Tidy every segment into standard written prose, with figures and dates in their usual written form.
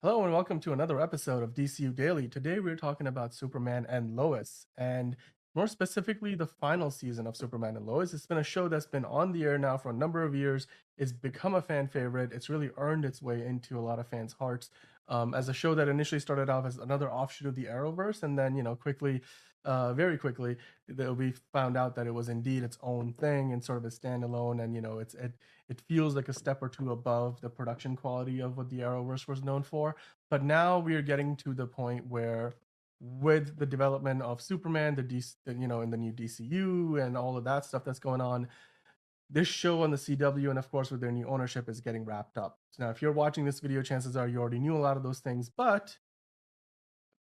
Hello and welcome to another episode of DCU Daily. Today we're talking about Superman and Lois, and more specifically, the final season of Superman and Lois. It's been a show that's been on the air now for a number of years. It's become a fan favorite. It's really earned its way into a lot of fans' hearts as a show that initially started off as another offshoot of the Arrowverse, and then quickly, very quickly, we found out that it was indeed its own thing and sort of a standalone, and it feels like a step or two above the production quality of what the Arrowverse was known for. But now we are getting to the point where, with the development of Superman, in the new DCU and all of that stuff that's going on, this show on the CW and of course with their new ownership is getting wrapped up. So now, if you're watching this video, chances are you already knew a lot of those things, but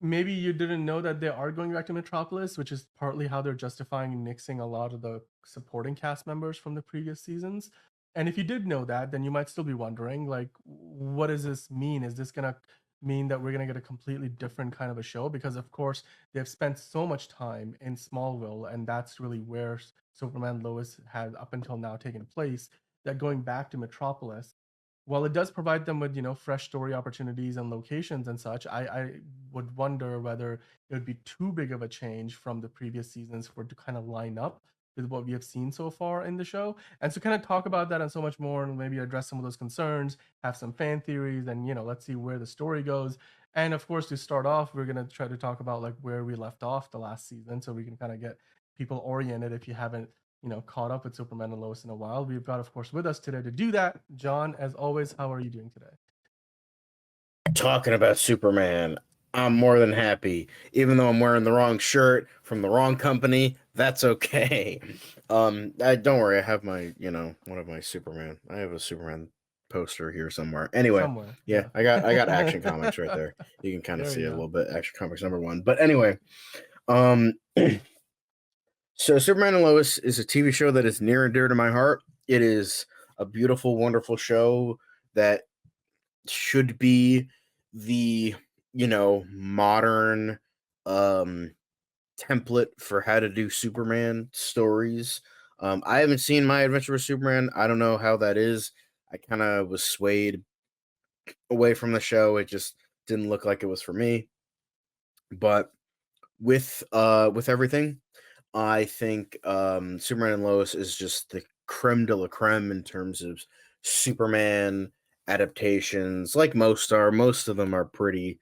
maybe you didn't know that they are going back to Metropolis, which is partly how they're justifying nixing a lot of the supporting cast members from the previous seasons. And if you did know that, then you might still be wondering, like, what does this mean? Is this gonna mean that we're gonna get a completely different kind of a show? Because of course they've spent so much time in Smallville, and that's really where Superman Lois had up until now taken place. That going back to Metropolis, while it does provide them with fresh story opportunities and locations and such, I would wonder whether it would be too big of a change from the previous seasons for it to kind of line up with what we have seen so far in the show. And so kind of talk about that and so much more, and maybe address some of those concerns, have some fan theories, and let's see where the story goes. And of course, to start off, we're gonna try to talk about like where we left off the last season, so we can kind of get people oriented if you haven't caught up with Superman and Lois in a while. We've got, of course, with us today to do that, John. As always, how are you doing today? Talking about Superman, I'm more than happy. Even though I'm wearing the wrong shirt from the wrong company, that's okay. I don't worry. I have one of my Superman. I have a Superman poster here somewhere. Anyway, Somewhere, yeah, yeah. I got Action Comics right there. You can kind of There see we it a go. little bit. Action Comics #1. But anyway, um, so Superman and Lois is a TV show that is near and dear to my heart. It is a beautiful, wonderful show that should be the modern um template for how to do Superman stories. I haven't seen My Adventure with Superman. I don't know how that is. I kind of was swayed away from the show. It just didn't look like it was for me. But with everything, I think Superman and Lois is just the creme de la creme in terms of Superman adaptations. Like most of them are pretty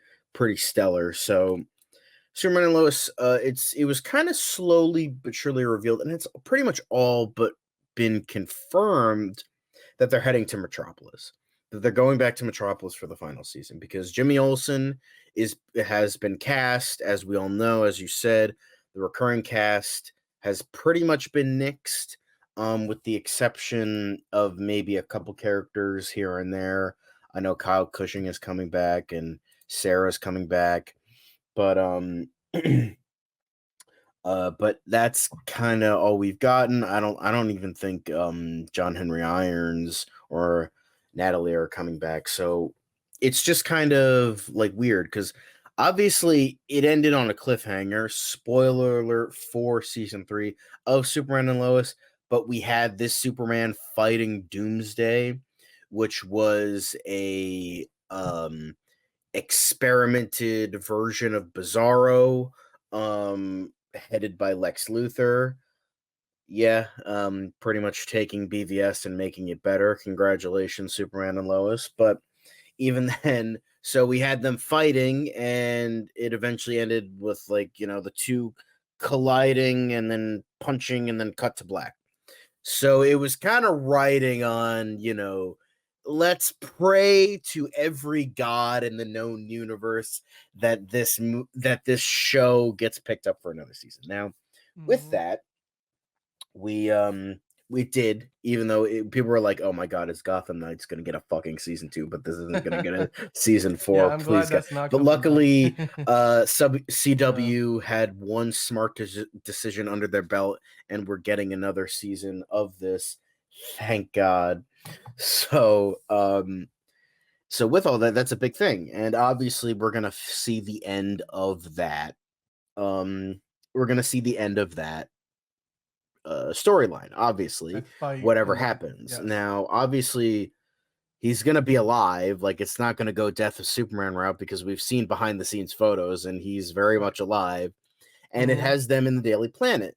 stellar. So Superman and Lois, it was kind of slowly but surely revealed, and it's pretty much all but been confirmed that they're heading to Metropolis. That they're going back to Metropolis for the final season because Jimmy Olsen has been cast, as we all know, as you said. The recurring cast has pretty much been nixed, with the exception of maybe a couple characters here and there. I know Kyle Cushing is coming back and Sarah's coming back, but but that's kind of all we've gotten. I don't even think John Henry Irons or Natalie are coming back. So it's just kind of like weird because obviously it ended on a cliffhanger. Spoiler alert for season 3 of Superman and Lois, but we had this Superman fighting Doomsday, which was a experimented version of Bizarro, headed by Lex Luthor. Yeah, pretty much taking BVS and making it better. Congratulations, Superman and Lois. But even then, so we had them fighting, and it eventually ended with the two colliding and then punching and then cut to black. So it was kind of riding on, let's pray to every god in the known universe that this show gets picked up for another season. Now, with Mhm. that, we did, even though people were like, "Oh my god, is Gotham Knights going to get a fucking season 2, but this isn't going to get a season Yeah, 4, I'm glad please God." that's not But coming back. luckily, sub Yeah. CW had one smart decision under their belt, and we're getting another season of this. Thank God. So, so with all that, that's a big thing, and obviously we're gonna see the end of that. Um, we're gonna see the end of that storyline. Obviously, That fight whatever and happens yes. now, obviously he's gonna be alive. Like it's not gonna go Death of Superman route because we've seen behind the scenes photos and he's very Right. much alive. And it Mhm. has them in the Daily Planet.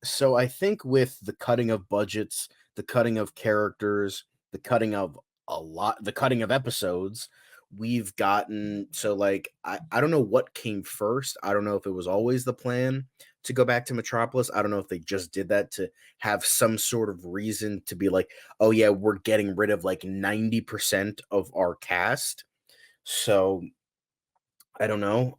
So I think with the cutting of budgets, the cutting of characters, the cutting of episodes, we've gotten so like I don't know what came first. I don't know if it was always the plan to go back to Metropolis. I don't know if they just did that to have some sort of reason to be like, oh yeah, we're getting rid of like 90% of our cast. So I don't know.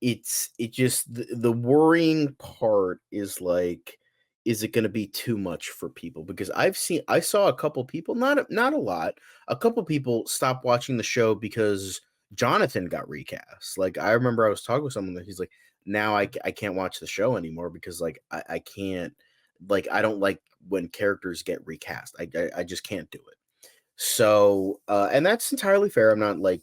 It just the worrying part is like, is it going to be too much for people? Because I saw a couple people, not a lot, a couple people stop watching the show because Jonathan got recast. Like I remember I was talking with someone that he's like, now I can't watch the show anymore because like I can't, like I don't like when characters get recast. I just can't do it. So, and that's entirely fair. I'm not like,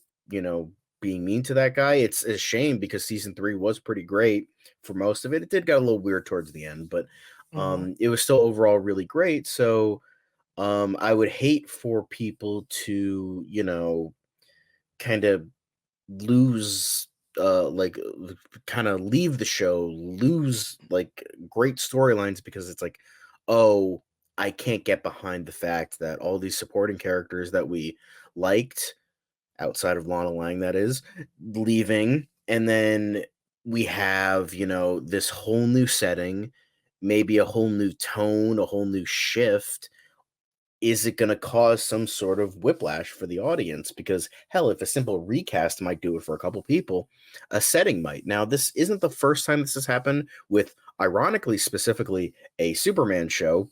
being mean to that guy. It's a shame because season 3 was pretty great for most of it. It did get a little weird towards the end, but Mhm. it was still overall really great. So, I would hate for people to, kind of lose like kind of leave the show, lose like great storylines because it's like, oh, I can't get behind the fact that all these supporting characters that we liked outside of Lana Lang, that is, leaving. And then we have, this whole new setting, maybe a whole new tone, a whole new shift. Is it going to cause some sort of whiplash for the audience? Because hell, if a simple recast might do it for a couple people, a setting might. Now, this isn't the first time this has happened with, ironically, specifically a Superman show.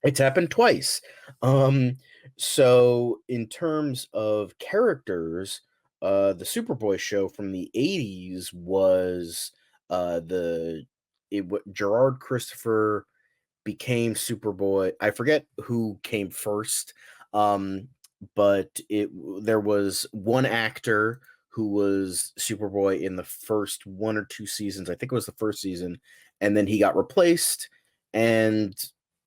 It's happened twice. Um, so in terms of characters, the Superboy show from the 80s was the Gerard Christopher became Superboy. I forget who came first, um, but there was one actor who was Superboy in the first 1 or 2 seasons. I think it was the first season, and then he got replaced, and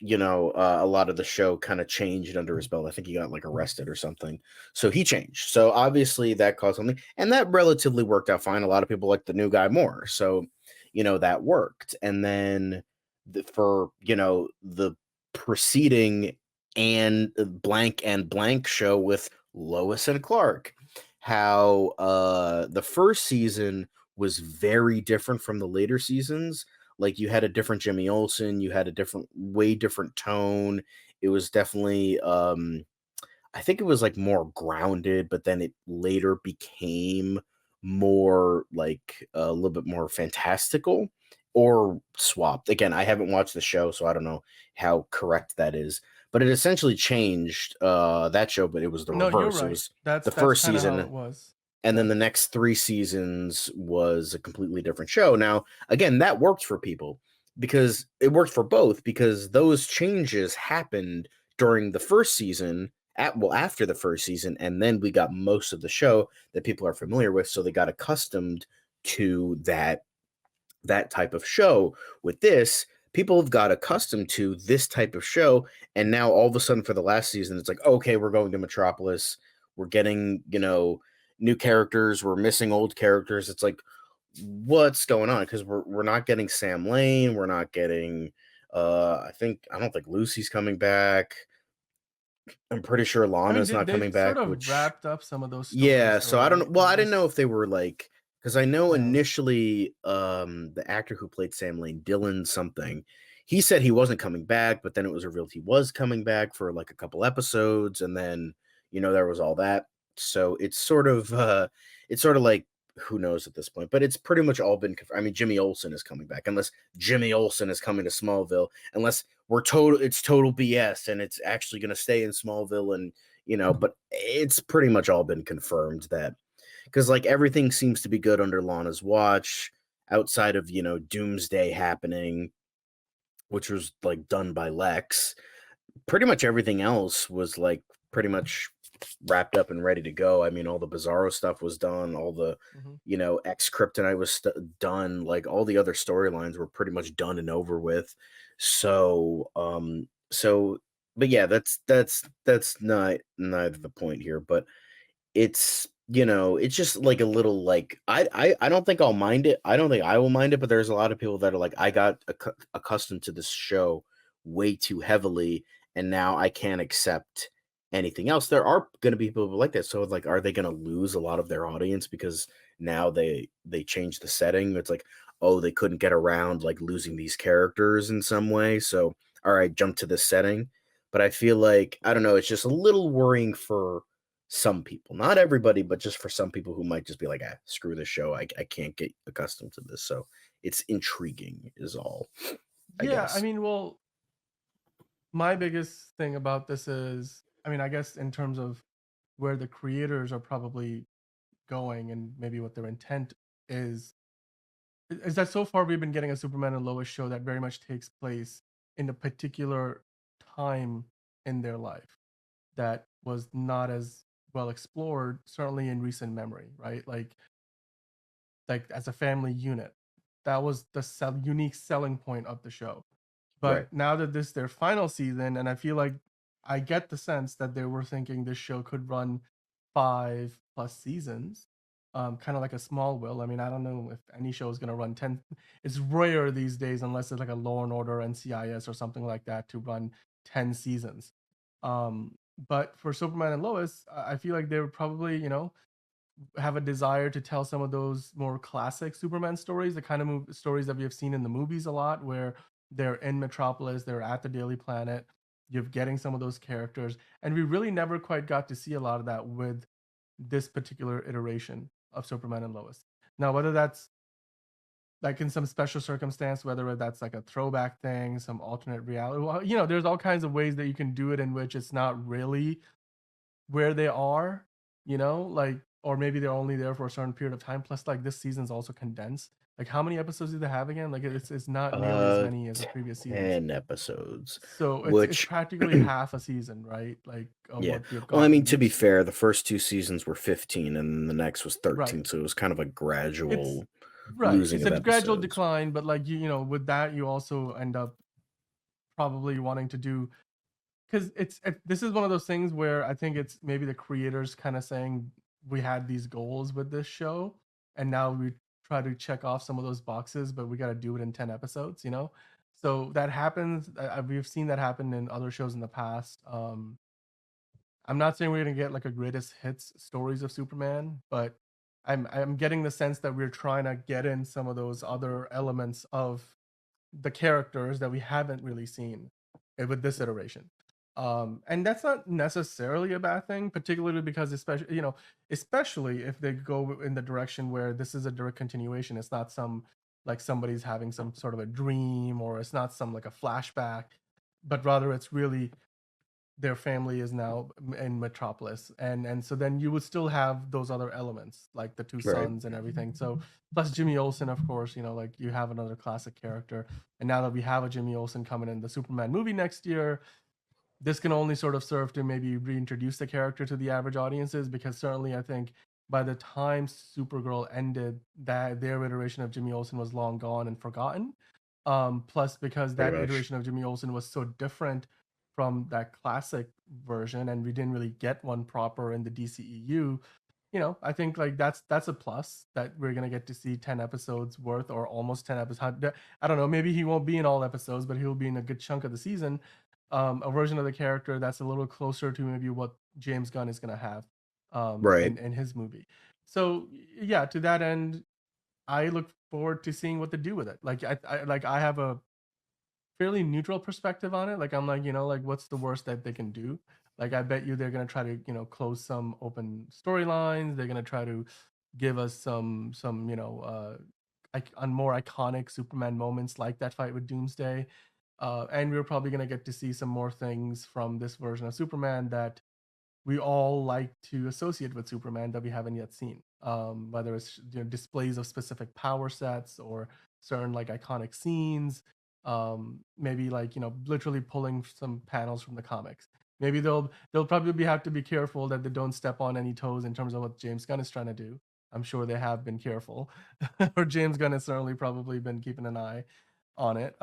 a lot of the show kind of changed under his belt. I think he got like arrested or something, so he changed. So obviously that caused something, and that relatively worked out fine. A lot of people like the new guy more, so that worked, and then for the preceding and blank show with Lois and Clark, how the first season was very different from the later seasons. Like you had a different Jimmy Olsen, you had a way different tone. It was definitely I think it was like more grounded, but then it later became more like a little bit more fantastical or swapped. Again, I haven't watched the show, so I don't know how correct that is. But it essentially changed that show, but it was the No, you're reverse. It right. was the That's first kinda how it season, was. and then Yeah. the next 3 seasons was a completely different show. Now, again, that worked for people because it worked for both because those changes happened during the first season after the first season, and then we got most of the show that people are familiar with, so they got accustomed to that type of show. With this, people have got accustomed to this type of show, and now all of a sudden for the last season, it's like, okay, we're going to Metropolis. We're getting, new characters. We're missing old characters. It's like, what's going on? Because we're not getting Sam Lane. We're not getting. I don't think Lucy's coming back. I'm pretty sure I mean, Lana's not they coming sort back, of which wrapped up some of those stories yeah, though, so I don't know. right? Well, At I didn't know least if they were like, because I know yeah. initially the actor who played Sam Lane, Dylan something, he said he wasn't coming back, but then it was revealed he was coming back for like a couple episodes, and then there was all that. So it's sort of like, who knows at this point, but it's pretty much all been I mean, Jimmy Olsen is coming back, unless Jimmy Olsen is coming to Smallville, unless it's total BS and it's actually going to stay in Smallville, and but it's pretty much all been confirmed that, because like everything seems to be good under Lana's watch, outside of Doomsday happening, which was like done by Lex. Pretty much everything else was like pretty much wrapped up and ready to go. I mean, all the Bizarro stuff was done, all the Mhm. X Kryptonite was done, like all the other storylines were pretty much done and over with. So but yeah, that's not neither the point here, but it's, it's just like a little like I don't think I'll mind it. I don't think I will mind it, but there's a lot of people that are like, I got accustomed to this show way too heavily, and now I can't accept anything else. There are going to be people like that. So like, are they going to lose a lot of their audience because now they change the setting? It's like, oh, they couldn't get around like losing these characters in some way. So all right, jump to this setting. But I feel like, I don't know, it's just a little worrying for some people, not everybody, but just for some people who might just be like, ah, screw this show. I can't get accustomed to this. So it's intriguing, is all, I Yeah, I guess. mean, well, my biggest thing about this is, I mean, I guess in terms of where the creators are probably going and maybe what their intent is, is that so far we've been getting a Superman and Lois show that very much takes place in a particular time in their life that was not as well explored, certainly in recent memory, right? Like as a family unit. That was the unique selling point of the show. Right. But now that this is their final season, and I feel like I get the sense that they were thinking this show could run 5+ seasons, kind of like a small will. I mean, I don't know if any show is going to run 10. It's rare these days, unless it's like a Law and Order, NCIS, or something like that, to run 10 seasons. But for Superman and Lois, I feel like they were probably, have a desire to tell some of those more classic Superman stories, the kind of stories that we have seen in the movies a lot, where they're in Metropolis, they're at the Daily Planet, you're getting some of those characters, and we really never quite got to see a lot of that with this particular iteration of Superman and Lois. Now, whether that's like in some special circumstance, whether that's like a throwback thing, some alternate reality, well, there's all kinds of ways that you can do it in which it's not really where they are, like, or maybe they're only there for a certain period of time. Plus, like, this season's also condensed. Like, how many episodes do they have again? Like, it's not nearly as Uh many as the previous seasons. 10 episodes, So it's which practically half a season, right? Like, of yeah. what we've Well, I mean, gotten to be used to. fair, the first two seasons were 15 and the next was Right. 13, so it was kind of a It's gradual right. losing It's of a gradual episodes. decline, but like with that, you also end up probably wanting to do, because this is one of those things where I think it's maybe the creators kind of saying we had these goals with this show, and now we try to check off some of those boxes, but we got to do it in 10 episodes. So that happens. We've seen that happen in other shows in the past. I'm not saying we're gonna get like a greatest hits stories of Superman, but I'm getting the sense that we're trying to get in some of those other elements of the characters that we haven't really seen with this iteration. And that's not necessarily a bad thing, particularly because especially if they go in the direction where this is a direct continuation. It's not some like somebody's having some sort of a dream, or it's not some like a flashback, but rather it's really their family is now in Metropolis, and so then you would still have those other elements like the two Right. sons and everything. So plus Jimmy Olsen, of course, like you have another classic character, and now that we have a Jimmy Olsen coming in the Superman movie next year, this can only sort of serve to maybe reintroduce the character to the average audiences, because certainly I think by the time Supergirl ended, that their iteration of Jimmy Olsen was long gone and forgotten. Plus, because Pretty that much. iteration of Jimmy Olsen was so different from that classic version, and we didn't really get one proper in the DCEU. I think like that's a plus that we're gonna get to see 10 episodes worth, or almost 10 episodes. I don't know. Maybe he won't be in all episodes, but he'll be in a good chunk of the season. A version of the character that's a little closer to maybe what James Gunn is gonna have Right. in his movie. So yeah, to that end, I look forward to seeing what they do with it. Like I have a fairly neutral perspective on it. Like I'm like, like what's the worst that they can do? Like I bet you they're gonna try to, close some open storylines. They're gonna try to give us some, on more iconic Superman moments like that fight with Doomsday. And we're probably gonna get to see some more things from this version of Superman that we all like to associate with Superman that we haven't yet seen. Whether it's displays of specific power sets or certain like iconic scenes, maybe like literally pulling some panels from the comics. Maybe they'll probably have to be careful that they don't step on any toes in terms of what James Gunn is trying to do. I'm sure they have been careful, or James Gunn has certainly probably been keeping an eye on it.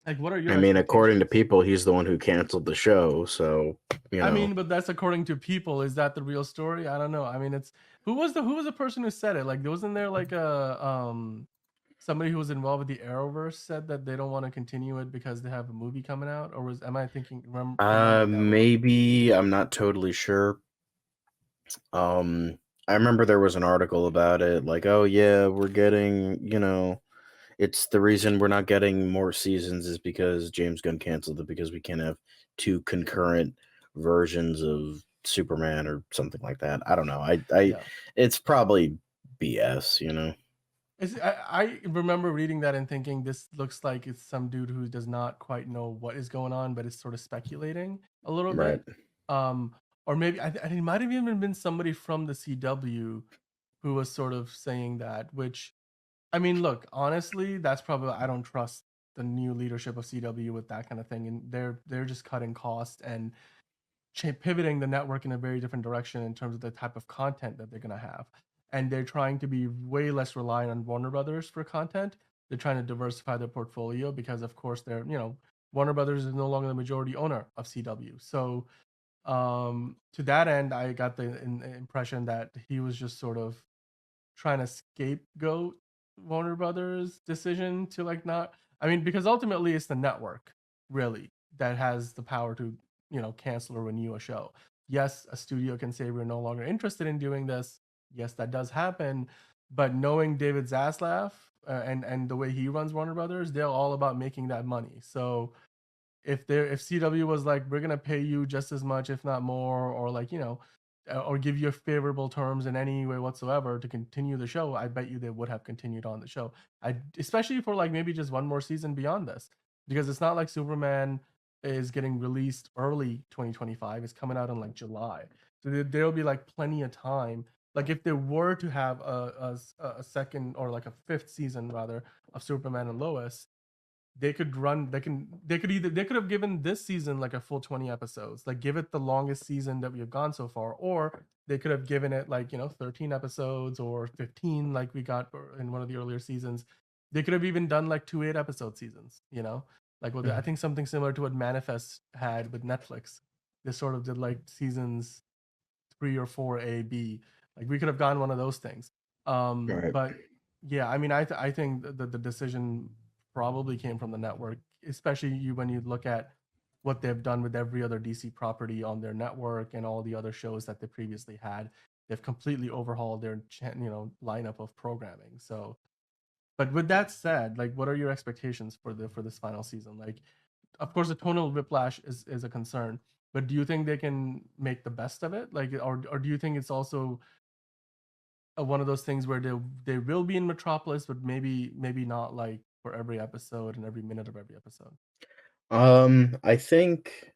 Like, what are I your mean, according to expectations? people, he's the one who canceled the show. So, you I know, mean, but that's according to people. Is that the real story? I don't know. I mean, it's who was the person who said it? Like, wasn't there like a somebody who was involved with the Arrowverse said that they don't want to continue it because they have a movie coming out? Or was am I remembering that wrong? maybe I'm not totally sure. Um, I remember there was an article about it, like, oh yeah, we're getting, it's the reason we're not getting more seasons is because James Gunn canceled it because we can't have two concurrent versions of Superman or something like that. I don't know. Yeah. It's probably BS. I remember reading that and thinking this looks like it's some dude who does not quite know what is going on, but is sort of speculating a little Right. bit. Um, or maybe it might have even been somebody from the CW who was sort of saying that. Which, I mean, look, honestly, that's probably I don't trust the new leadership of CW with that kind of thing, and they're just cutting costs and pivoting the network in a very different direction in terms of the type of content that they're going to have. And they're trying to be way less reliant on Warner Brothers for content. They're trying to diversify their portfolio because, of course, Warner Brothers is no longer the majority owner of CW. So, to that end, I got the impression that he was just sort of trying to scapegoat Warner Brothers' decision to like not. I mean, because ultimately it's the network really that has the power to cancel or renew a show. Yes, a studio can say we're no longer interested in doing this. Yes, that does happen. But knowing David Zaslav and the way he runs Warner Brothers, they're all about making that money. So if CW was like, we're gonna pay you just as much, if not more, or like or give you favorable terms in any way whatsoever to continue the show, I bet you they would have continued on the show. I Especially for like maybe just one more season beyond this, because it's not like Superman is getting released early 2025. It's coming out in like July, so there'll be like plenty of time. Like if they were to have a second or like a fifth season rather of Superman and Lois, they could run they could have given this season like a full 20 episodes, like give it the longest season that we have gone so far, or they could have given it like 13 episodes or 15 like we got in one of the earlier seasons. They could have even done like 2 8 episode seasons, like I Mhm. think something similar to what Manifest had with Netflix. They sort of did like seasons 3 or 4 A B. Like we could have gone one of those things. Right. But yeah, I mean, I think the decision probably came from the network, especially when you look at what they've done with every other DC property on their network and all the other shows that they previously had. They've completely overhauled their lineup of programming. So, but with that said, like, what are your expectations for this final season? Like, of course, the tonal whiplash is a concern, but do you think they can make the best of it? Like, or do you think it's also one of those things where they will be in Metropolis, but maybe not like for every episode and every minute of every episode? Um, I think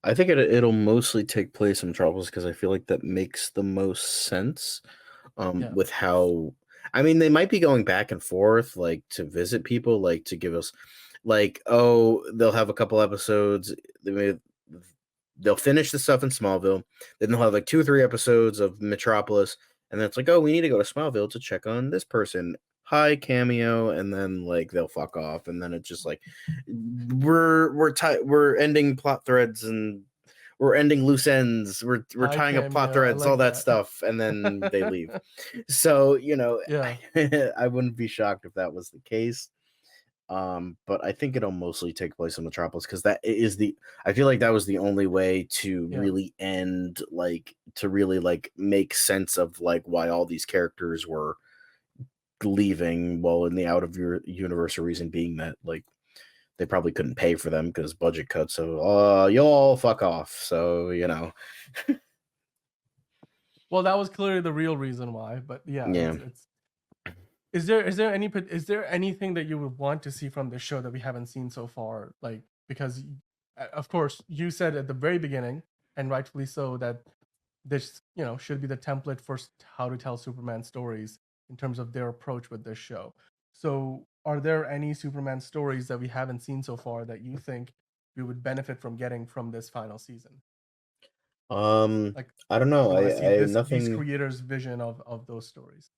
I think it'll mostly take place in Metropolis because I feel like that makes the most sense. Yeah. With how I mean, they might be going back and forth, like to visit people, like to give us, like, oh, they'll have a couple episodes. They may, they'll finish the stuff in Smallville, then they'll have like 2 or 3 episodes of Metropolis, and then it's like, oh, we need to go to Smallville to check on this person. Hi, cameo, and then like they'll fuck off, and then it's just like we're ending plot threads and we're ending loose ends. We're Hi, tying up plot cameo. I threads, all like that that. stuff, and then they leave. So Yeah. I wouldn't be shocked if that was the case. But I think it'll mostly take place in Metropolis because that is the. I feel like that was the only way to Yeah. really end, like to really like make sense of like why all these characters were leaving. Well, in the out of your universe reason being that like they probably couldn't pay for them because budget cuts. So, you'll all fuck off. So, Well, that was clearly the real reason why, but yeah, yeah. it's is there anything that you would want to see from this show that we haven't seen so far? Like, because of course you said at the very beginning, and rightfully so, that this should be the template for how to tell Superman stories in terms of their approach with this show. So, are there any Superman stories that we haven't seen so far that you think we would benefit from getting from this final season? Like, I don't know. you want to see I these nothing. creators' vision of those stories.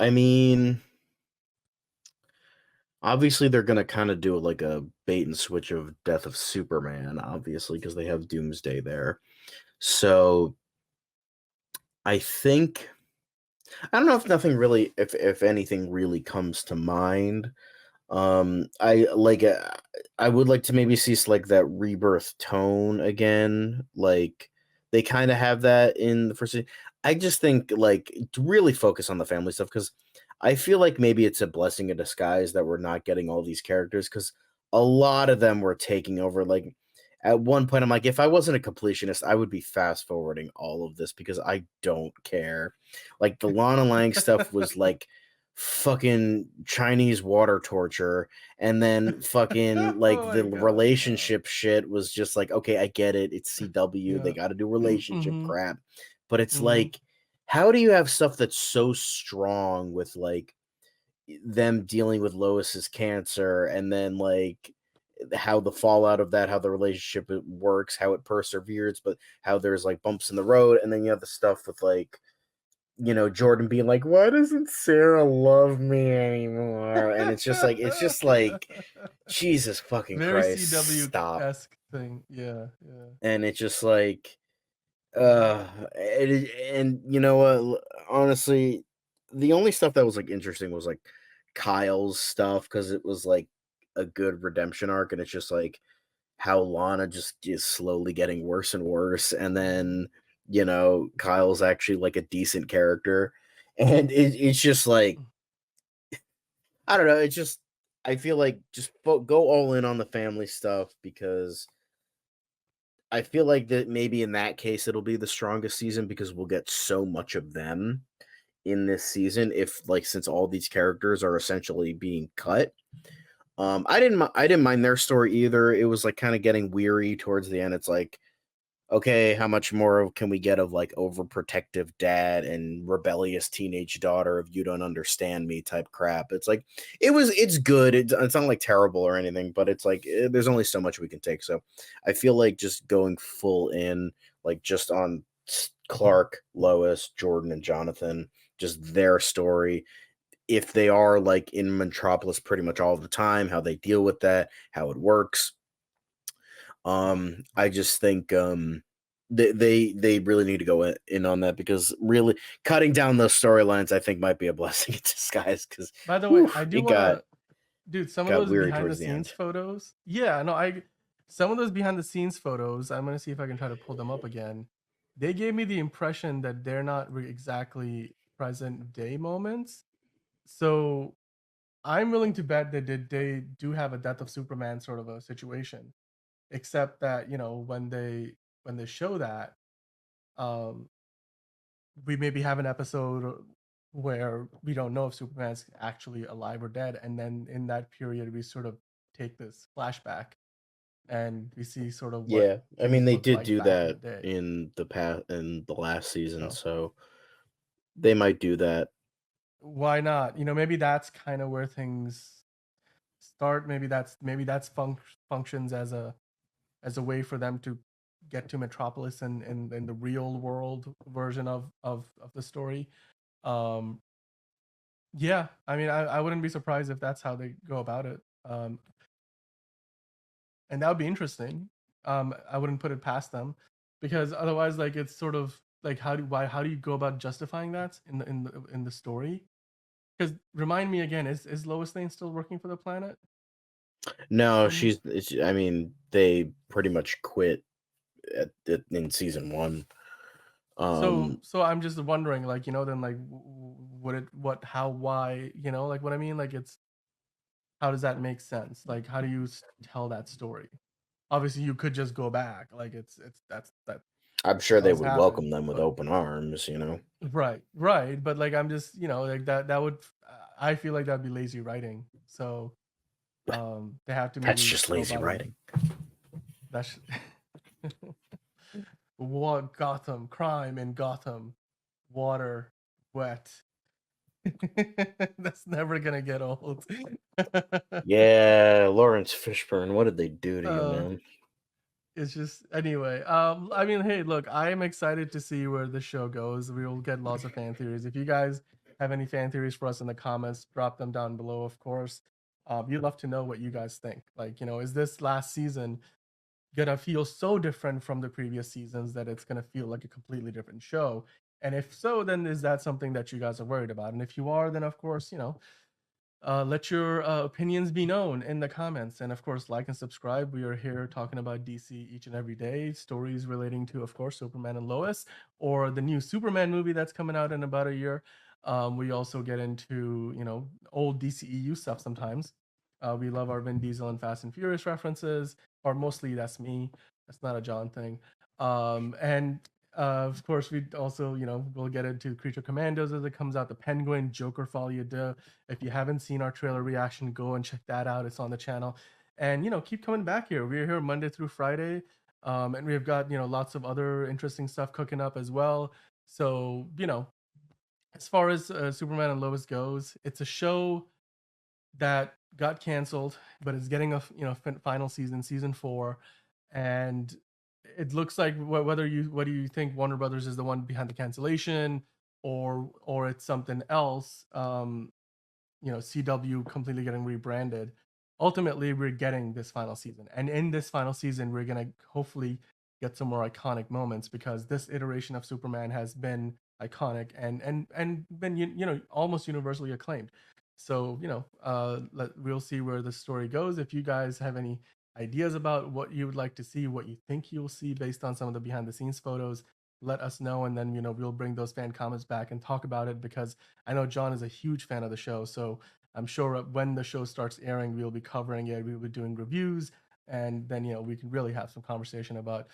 I mean, obviously they're gonna kind of do like a bait and switch of Death of Superman, obviously, because they have Doomsday there. So I think I don't know if nothing really, if anything really comes to mind. I like I would like to maybe see like that rebirth tone again. Like they kind of have that in the first. I just think like to really focus on the family stuff because I feel like maybe it's a blessing in disguise that we're not getting all these characters because a lot of them were taking over. Like at one point, I'm like, if I wasn't a completionist, I would be fast forwarding all of this because I don't care. Like the Lana Lang stuff was like fucking Chinese water torture, and then fucking like Oh my the god, no. relationship shit was just like, okay, I get it. It's CW. They Yeah. got to do relationship Mhm. crap. But it's Mhm. like, how do you have stuff that's so strong with like them dealing with Lois's cancer and then like how the fallout of that, how the relationship works, how it perseveres, but how there's like bumps in the road, and then you have the stuff with like Jordan being like, "Why doesn't Sarah love me anymore?" And it's just like, Jesus fucking Very Christ, stop. CW-esque thing. Yeah, yeah. And it's just like, and you know what? Honestly, the only stuff that was like interesting was like Kyle's stuff because it was like a good redemption arc, and it's just like how Lana just is slowly getting worse and worse, and then Kyle's actually like a decent character, and it's just like I don't know. It's just I feel like just go all in on the family stuff because I feel like that maybe in that case it'll be the strongest season because we'll get so much of them in this season if like since all these characters are essentially being cut. I didn't mind their story either. It was like kind of getting weary towards the end. It's like, okay, how much more can we get of like overprotective dad and rebellious teenage daughter of you don't understand me type crap? It's like it's good. It's not like terrible or anything, but it's like there's only so much we can take. So I feel like just going full in, like just on Clark, Lois, Jordan, and Jonathan, just their story. If they are like in Metropolis pretty much all the time, how they deal with that, how it works. I just think they really need to go in on that because really cutting down those storylines I think might be a blessing in disguise because By the way, I do it wanna dude, some of got those weary behind the towards the scenes end. photos, yeah, no, I some of those behind the scenes photos, I'm gonna see if I can try to pull them up again. They gave me the impression that they're not exactly present day moments. So I'm willing to bet that they do have a Death of Superman sort of a situation, except that when they show that, um, we maybe have an episode where we don't know if Superman's actually alive or dead, and then in that period we sort of take this flashback and we see sort of what Yeah, I mean things they looked did like do back in the that day. in the last season, So so they might do that. why not? Maybe that's kind of where things start. Maybe that's functions as a way for them to get to Metropolis and in the real world version of the story. Um, yeah, I mean, I wouldn't be surprised if that's how they go about it. And that would be interesting. I wouldn't put it past them because otherwise, like, it's sort of like how do you go about justifying that in the story? Because remind me again, is Lois Lane still working for the planet? No, In I mean they pretty much quit in season 1. so I'm just wondering, like, then like, would it what how why like what I mean? Like, it's how does that make sense? Like, how do you tell that story? Obviously, you could just go back. Like, that I'm sure they does would happen, welcome them with but open arms. right, right. But like, I'm just like that would I feel like that'd be lazy writing. So they have to That's maybe just go lazy about it. writing. That's what Gotham crime in Gotham, water, wet. That's never gonna get old. Yeah, Lawrence Fishburne, what did they do to you, uh, man? it's just anyway. I mean, hey, look, I am excited to see where the show goes. We will get lots of fan theories. If you guys have any fan theories for us in the comments, drop them down below, of course. We'd love to know what you guys think. Like, is this last season gonna feel so different from the previous seasons that it's gonna feel like a completely different show? And if so, then is that something that you guys are worried about? And if you are, then of course, let your opinions be known in the comments. And of course, like and subscribe. We are here talking about DC each and every day, stories relating to, of course, Superman and Lois, or the new Superman movie that's coming out in about a year. We also get into, old DCEU stuff sometimes. We love our Vin Diesel and Fast and Furious references, or mostly that's me. That's not a John thing. And of course, we also, we'll get into Creature Commandos as it comes out, the Penguin, Joker Folie de. If you haven't seen our trailer reaction, go and check that out. It's on the channel. And, keep coming back here. We're here Monday through Friday. And we've got, lots of other interesting stuff cooking up as well. So, as far as Superman and Lois goes, it's a show that got canceled, but it's getting a final season, season 4, and it looks like what do you think Warner Brothers is the one behind the cancellation, or it's something else? CW completely getting rebranded. Ultimately, we're getting this final season, and in this final season, we're gonna hopefully get some more iconic moments because this iteration of Superman has been iconic and been almost universally acclaimed. So we'll see where the story goes. If you guys have any ideas about what you would like to see, what you think you'll see based on some of the behind the scenes photos, let us know, and then we'll bring those fan comments back and talk about it because I know John is a huge fan of the show. So I'm sure when the show starts airing, we'll be covering it. We'll be doing reviews, and then we can really have some conversation about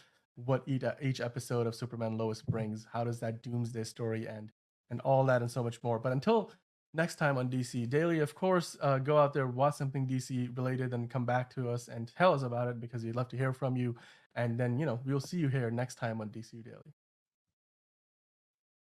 what each episode of Superman Lois brings. How does that doomsday story end, and all that and so much more. But until next time on DC Daily, of course, go out there, watch something DC related, and come back to us and tell us about it because we'd love to hear from you. And then we'll see you here next time on DC Daily.